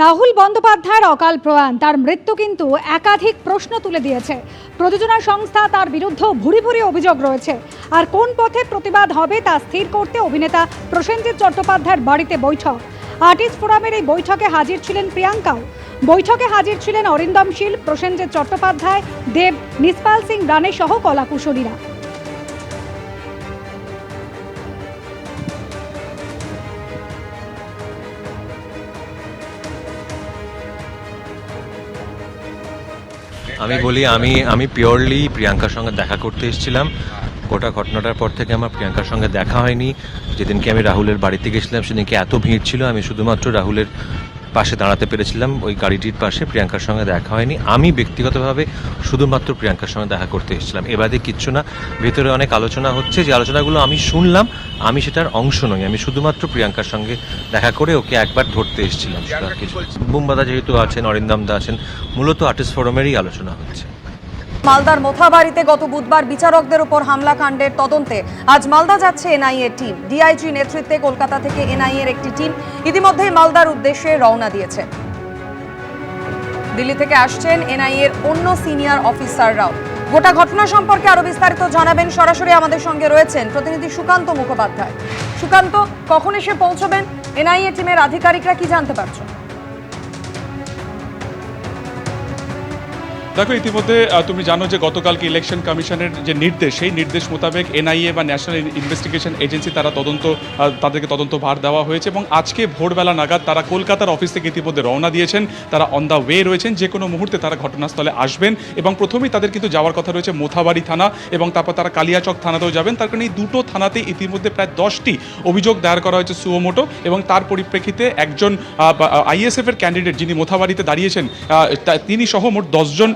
রাহুল বন্দ্যোপাধ্যায়ের অকাল প্রয়াণ, তার মৃত্যু কিন্তু একাধিক প্রশ্ন তুলে দিয়েছে। প্রযোজনা সংস্থা তার বিরুদ্ধে ভুরি ভুরি অভিযোগ রয়েছে। আর কোন পথে প্রতিবাদ হবে তা স্থির করতে অভিনেতা প্রসেনজিৎ চট্টোপাধ্যায়ের বাড়িতে বৈঠক। আর্টিস্ট ফোরামের এই বৈঠকে হাজির ছিলেন প্রিয়াঙ্কাও। বৈঠকে হাজির ছিলেন অরিন্দম শীল, প্রসেনজিৎ চট্টোপাধ্যায়, দেব, নিসপাল সিং রানে সহ কলাকুশলীরা। আমি বলি আমি পিওরলি প্রিয়াঙ্কার সঙ্গে দেখা করতে এসেছিলাম। গোটা ঘটনাটার পর থেকে আমার প্রিয়াঙ্কার সঙ্গে দেখা হয়নি। যেদিনকে আমি রাহুলের বাড়িতে গেছিলাম সেদিনকে এত ভিড় ছিল, আমি শুধুমাত্র রাহুলের পাশে দাঁড়াতে পেরেছিলাম, ওই গাড়িটির পাশে। প্রিয়াঙ্কার সঙ্গে দেখা হয়নি। আমি ব্যক্তিগতভাবে শুধুমাত্র প্রিয়াঙ্কার সঙ্গে দেখা করতে এসেছিলাম, এবারে কিচ্ছু না। ভেতরে অনেক আলোচনা হচ্ছে, যে আলোচনাগুলো আমি শুনলাম, আমি সেটার অংশ নই। আমি শুধুমাত্র প্রিয়াঙ্কার সঙ্গে দেখা করে ওকে একবার ধরতে এসেছিলাম, সেটা কিছু। বুম্বাদা যেহেতু আছেন, অরিন্দম দা আছেন, মূলত আর্টিস্ট ফোরামেরই আলোচনা হচ্ছে। মালদার মোথাবাড়িতে গত বুধবার বিচারকদের উপর হামলা কাণ্ডের তদন্তে আজ মালদা যাচ্ছে এনআইএ টিম। ডিআইজি নেতৃত্বে কলকাতা থেকে এনআইএর একটি টিম ইতিমধ্যেই মালদার উদ্দেশ্যে রওনা দিয়েছে। দিল্লি থেকে আসছেন এনআইএর অন্য সিনিয়র অফিসাররাও। গোটা ঘটনা সম্পর্কে আরো বিস্তারিত জানাবেন, সরাসরি আমাদের সঙ্গে রয়েছেন প্রতিনিধি সুকান্ত মুখোপাধ্যায়। সুকান্ত, কখন এসে পৌঁছবেন এনআইএ টিমের আধিকারিকরা, কি জানতে পারছো? দেখো, ইতিমধ্যে তুমি জানো যে গতকালকে ইলেকশন কমিশনের যে নির্দেশ, সেই নির্দেশ মোতাবেক এনআইএ বা ন্যাশনাল ইনভেস্টিগেশন এজেন্সি তাদেরকে তদন্ত ভার দেওয়া হয়েছে এবং আজকে ভোরবেলা নাগাদ তারা কলকাতার অফিস থেকে ইতিমধ্যে রওনা দিয়েছেন। তারা অন দ্য ওয়ে রয়েছেন, যে কোনো মুহূর্তে তারা ঘটনাস্থলে আসবেন এবং প্রথমেই তাদের কিন্তু যাওয়ার কথা রয়েছে মোথাবাড়ি থানা এবং তারপর তারা কালিয়াচক থানাতেও যাবেন। তার কারণে এই দুটো থানাতে ইতিমধ্যে প্রায় 10টি অভিযোগ দায়ের করা হয়েছে সুমোটো, এবং তার পরিপ্রেক্ষিতে একজন আইএসএফ এর ক্যান্ডিডেট যিনি মোথাবাড়িতে দাঁড়িয়েছেন, তিনি সহ মোট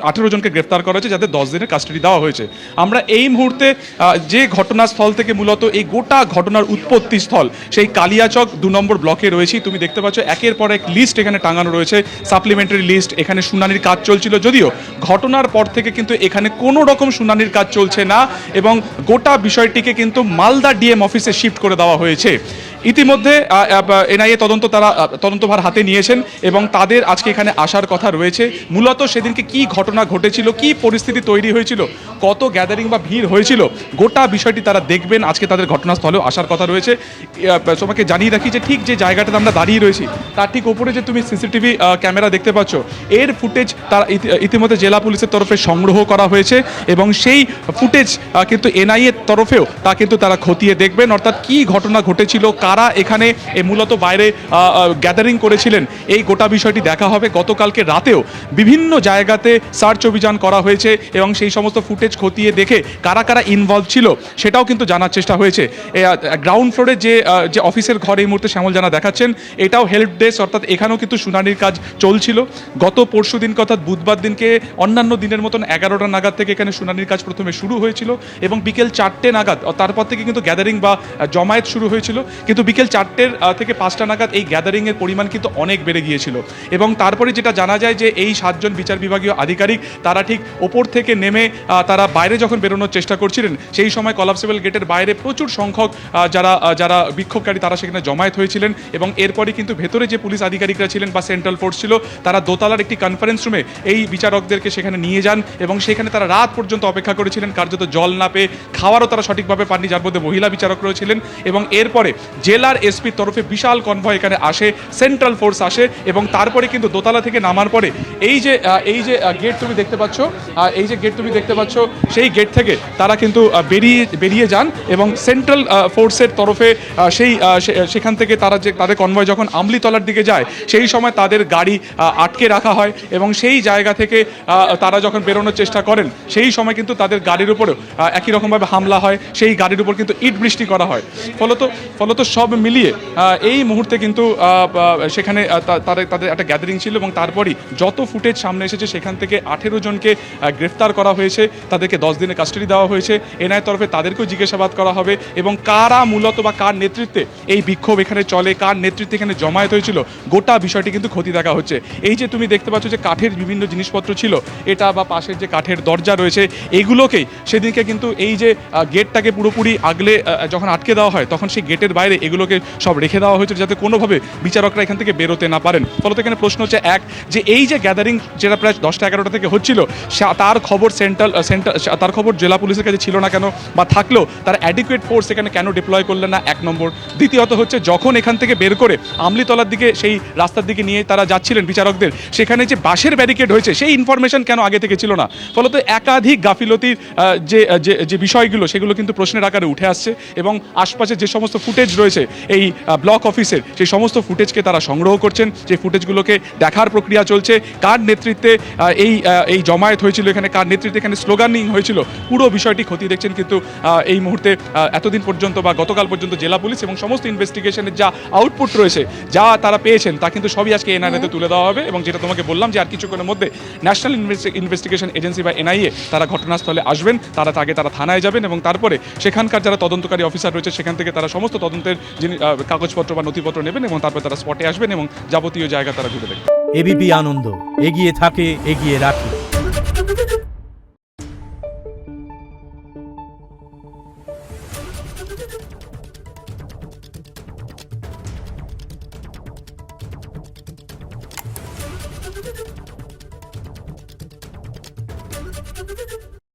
18 জনকে গ্রেফতার করা হয়েছে, যাদের 10 দিনের কাস্টাডি দেওয়া হয়েছে। আমরা এই মুহূর্তে যে ঘটনাস্থল থেকে মূলত এই গোটা ঘটনার উৎপত্তি স্থল, সেই কালিয়াচক 2 নম্বর ব্লকে রয়েছি। তুমি দেখতে পাচ্ছ একের পর এক লিস্ট এখানে টাঙানো রয়েছে, সাপ্লিমেন্টারি লিস্ট। এখানে শুনানির কাজ চলছিল, যদিও ঘটনার পর থেকে কিন্তু এখানে কোনো রকম শুনানির কাজ চলছে না এবং গোটা বিষয়টিকে কিন্তু মালদা ডিএম অফিসে শিফট করে দেওয়া হয়েছে। ইতিমধ্যে এনআইএ তদন্তভার হাতে নিয়েছেন এবং তাদের আজকে এখানে আসার কথা রয়েছে। মূলত সেদিনকে কি ঘটনা ঘটেছিল, কি পরিস্থিতি তৈরি হয়েছিল, কত গ্যাদারিং বা ভিড় হয়েছিল, গোটা বিষয়টি তারা দেখবেন। আজকে তাদের ঘটনাস্থলেও আসার কথা রয়েছে। তোমাকে জানিয়ে রাখি যে ঠিক যে জায়গাটাতে আমরা দাঁড়িয়ে রয়েছি তার ঠিক ওপরে যে তুমি সিসিটিভি ক্যামেরা দেখতে পাচ্ছ, এর ফুটেজ তারা ইতিমধ্যে জেলা পুলিশের তরফে সংগ্রহ করা হয়েছে এবং সেই ফুটেজ কিন্তু এনআইএর তরফেও তা কিন্তু তারা খতিয়ে দেখবেন। অর্থাৎ কি ঘটনা ঘটেছিল, কারা এখানে মূলত বাইরে গ্যাদারিং করেছিলেন, এই গোটা বিষয়টি দেখা হবে। গতকালকে রাতেও বিভিন্ন জায়গাতে সার্চ অভিযান করা হয়েছে এবং সেই সমস্ত ফুটেজ খতিয়ে দেখে কারা কারা ইনভলভ ছিল সেটাও কিন্তু জানার চেষ্টা হয়েছে। গ্রাউন্ড ফ্লোরে যে অফিসের ঘর এই মুহূর্তে শ্যামল জানা দেখাচ্ছেন, এটাও হেল্প ডেস্ক, অর্থাৎ এখানেও কিন্তু শুনানির কাজ চলছিল। গত পরশু দিনকে অর্থাৎ বুধবার দিনকে অন্যান্য দিনের মতন 11টা নাগাদ থেকে এখানে শুনানির কাজ প্রথমে শুরু হয়েছিল এবং বিকেল 4টে নাগাদ তারপর থেকে কিন্তু গ্যাদারিং বা জমায়েত শুরু হয়েছিল। কিন্তু বিকেল 4টের থেকে 5টা নাগাদ এই গ্যাদারিংয়ের পরিমাণ কিন্তু অনেক বেড়ে গিয়েছিল এবং তারপরে যেটা জানা যায় যে এই 7 জন বিচার বিভাগীয় আধিকারিক তারা ঠিক ওপর থেকে নেমে তারা বাইরে যখন বেরোনোর চেষ্টা করছিলেন, সেই সময় কলাপসেবল গেটের বাইরে প্রচুর সংখ্যক যারা বিক্ষোভকারী তারা সেখানে জমায়েত হয়েছিলেন এবং এরপরই কিন্তু ভেতরে যে পুলিশ আধিকারিকরা ছিলেন বা সেন্ট্রাল ফোর্স ছিল, তারা দোতলার একটি কনফারেন্স রুমে এই বিচারকদেরকে সেখানে নিয়ে যান এবং সেখানে তারা রাত পর্যন্ত অপেক্ষা করেছিলেন। কার্যত জল না পেয়ে খাওয়ারও তারা সঠিকভাবে পাননি, যার মধ্যে মহিলা বিচারক রয়েছিলেন। এবং এরপরে জেলার এসপির তরফে বিশাল কনভয় এখানে আসে, সেন্ট্রাল ফোর্স আসে এবং তারপরে কিন্তু দোতলা থেকে নামার পরে এই যে গেট তুমি দেখতে পাচ্ছ, সেই গেট থেকে তারা কিন্তু বেরিয়ে যান এবং সেন্ট্রাল ফোর্সের তরফে সেখান থেকে তাদের কনভয় যখন আমলিতলার দিকে যায়, সেই সময় তাদের গাড়ি আটকে রাখা হয় এবং সেই জায়গা থেকে তারা যখন বেরোনোর চেষ্টা করেন, সেই সময় কিন্তু তাদের গাড়ির উপরেও একই রকমভাবে হামলা হয়। সেই গাড়ির উপর কিন্তু ইট বৃষ্টি করা হয়। ফলত সব মিলিয়ে এই মুহূর্তে কিন্তু সেখানে তাদের একটা গ্যাদারিং ছিল এবং তারপরই যত ফুটেজ সামনে এসেছে সেখান থেকে 18 জনকে গ্রেফতার করা হয়েছে, তাদেরকে 10 দিনের কাস্টাডি দেওয়া হয়েছে। এনআইএর তরফে তাদেরকেও জিজ্ঞাসাবাদ করা হবে এবং কারা মূলত বা কার নেতৃত্বে এই বিক্ষোভ এখানে চলে, কার নেতৃত্বে এখানে জমায়েত হয়েছিল, গোটা বিষয়টি কিন্তু খতিয়ে দেখা হচ্ছে। এই যে তুমি দেখতে পাচ্ছ যে কাঠের বিভিন্ন জিনিসপত্র ছিল, এটা বা পাশের যে কাঠের দরজা রয়েছে, এগুলোকেই সেদিনকে কিন্তু এই যে গেটটাকে পুরোপুরি আগলে যখন আটকে দেওয়া হয়, তখন সেই গেটের বাইরে এগুলোকে সব রেখে দেওয়া হয়েছিল যাতে কোনোভাবে বিচারকরা এখান থেকে বেরোতে না পারেন। ফলত এখানে প্রশ্ন হচ্ছে এক, যে এই যে গ্যাদারিং যেটা প্রায় 10টা-11টা থেকে হচ্ছিল তার খবর তার খবর জেলা পুলিশের কাছে ছিল না কেন, বা থাকলেও তার অ্যাডিকুয়েট ফোর্স এখানে কেন ডিপ্লয় করলেন না, 1 নম্বর। দ্বিতীয়ত হচ্ছে যখন এখান থেকে বের করে আমলিতলার দিকে সেই রাস্তার দিকে নিয়ে তারা যাচ্ছিলেন বিচারকদের, সেখানে যে বাঁশের ব্যারিকেড হয়েছে সেই ইনফরমেশন কেন আগে থেকে ছিল না। ফলত একাধিক গাফিলতির যে বিষয়গুলো সেগুলো কিন্তু প্রশ্নের আকারে উঠে আসছে এবং আশপাশে যে সমস্ত ফুটেজ রয়েছে এই ব্লক অফিসের, সেই সমস্ত ফুটেজকে তারা সংগ্রহ করছেন, যে ফুটেজগুলোকে দেখার প্রক্রিয়া চলছে, কার নেতৃত্বে এই জমায়েত হয়েছিল এখানে, কার নেতৃত্বে এখানে স্লোগানিং হয়েছিল, পুরো বিষয়টি খতিয়ে দেখছেন। কিন্তু এই মুহূর্তে এতদিন পর্যন্ত বা গতকাল পর্যন্ত জেলা পুলিশ এবং সমস্ত ইনভেস্টিগেশনের যা আউটপুট রয়েছে, যা তারা পেয়েছেন, তা কিন্তু সবই আজকে এনআইএতে তুলে দেওয়া হবে। এবং যেটা তোমাকে বললাম যে আর কিছুক্ষণের মধ্যে ন্যাশনাল ইনভেস্টিগেশন এজেন্সি বা এনআইএ তারা ঘটনাস্থলে আসবেন, তারা থানায় যাবেন এবং তারপরে সেখানকার যারা তদন্তকারী অফিসার রয়েছে সেখান থেকে তারা সমস্ত তদন্তের কাগজপত্র বা নথিপত্র নেবেন এবং তারপরে তারা স্পটে আসবেন এবং যাবতীয় জায়গা তারা ঘুরে দেখবেন। এবিপি আনন্দ, এগিয়ে থাকে, এগিয়ে রাখে।